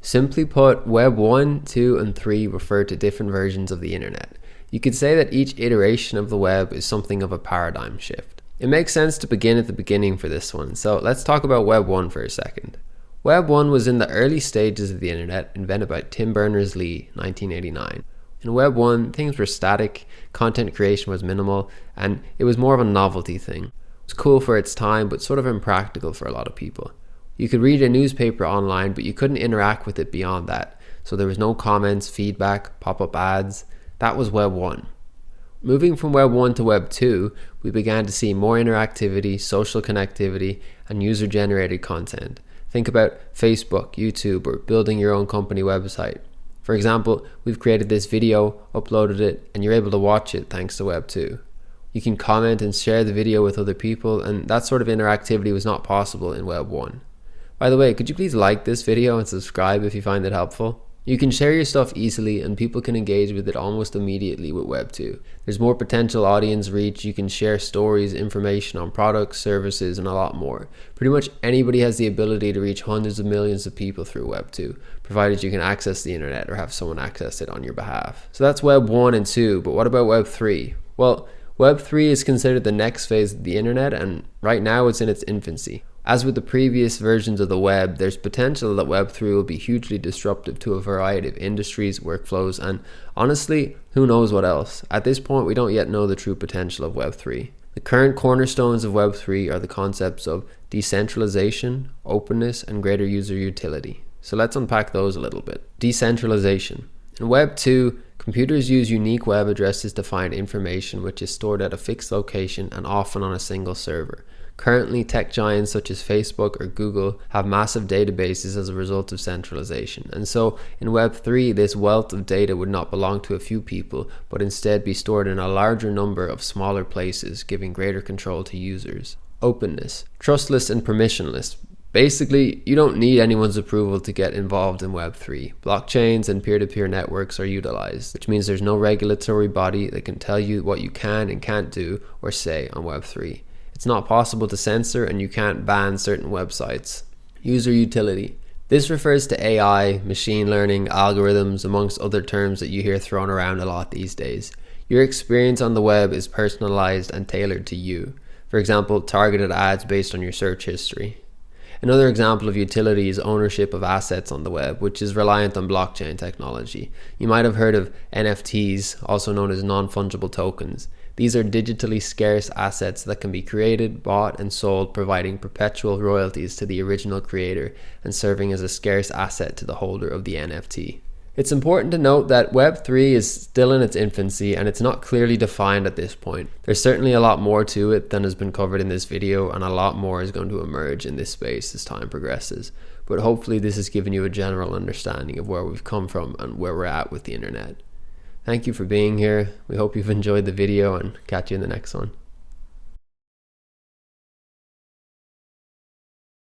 Simply put, Web 1, 2, and 3 refer to different versions of the internet. You could say that each iteration of the web is something of a paradigm shift. It makes sense to begin at the beginning for this one, so let's talk about Web 1 for a second. Web 1 was in the early stages of the internet, invented by Tim Berners-Lee, 1989. In Web 1, things were static, content creation was minimal, and it was more of a novelty thing. It was cool for its time, but sort of impractical for a lot of people. You could read a newspaper online, but you couldn't interact with it beyond that. So there was no comments, feedback, pop-up ads. That was Web 1. Moving from Web 1 to Web 2, we began to see more interactivity, social connectivity, and user-generated content. Think about Facebook, YouTube, or building your own company website. For example, we've created this video, uploaded it, and you're able to watch it thanks to Web 2. You can comment and share the video with other people, and that sort of interactivity was not possible in Web 1. By the way, could you please like this video and subscribe if you find it helpful? You can share your stuff easily and people can engage with it almost immediately with Web 2. There's more potential audience reach, you can share stories, information on products, services, and a lot more. Pretty much anybody has the ability to reach hundreds of millions of people through Web 2, provided you can access the internet or have someone access it on your behalf. So that's Web 1 and 2, but what about Web 3? Well, Web 3 is considered the next phase of the internet, and right now it's in its infancy. As with the previous versions of the web, there's potential that Web 3 will be hugely disruptive to a variety of industries, workflows, and honestly, who knows what else. At this point, we don't yet know the true potential of Web 3. The current cornerstones of Web 3 are the concepts of decentralization, openness, and greater user utility. So let's unpack those a little bit. Decentralization. In Web 2, computers use unique web addresses to find information which is stored at a fixed location and often on a single server. Currently, tech giants such as Facebook or Google have massive databases as a result of centralization. And so in Web 3, this wealth of data would not belong to a few people, but instead be stored in a larger number of smaller places, giving greater control to users. Openness. Trustless and permissionless. Basically, you don't need anyone's approval to get involved in Web 3. Blockchains and peer-to-peer networks are utilized, which means there's no regulatory body that can tell you what you can and can't do or say on Web 3. It's not possible to censor and you can't ban certain websites. User utility. This refers to AI, machine learning, algorithms, amongst other terms that you hear thrown around a lot these days. Your experience on the web is personalized and tailored to you. For example, targeted ads based on your search history. Another example of utility is ownership of assets on the web, which is reliant on blockchain technology. You might have heard of NFTs, also known as non-fungible tokens. These are digitally scarce assets that can be created, bought, and sold, providing perpetual royalties to the original creator and serving as a scarce asset to the holder of the NFT. It's important to note that Web 3 is still in its infancy and it's not clearly defined at this point. There's certainly a lot more to it than has been covered in this video, and a lot more is going to emerge in this space as time progresses. But hopefully this has given you a general understanding of where we've come from and where we're at with the internet. Thank you for being here. We hope you've enjoyed the video and catch you in the next one.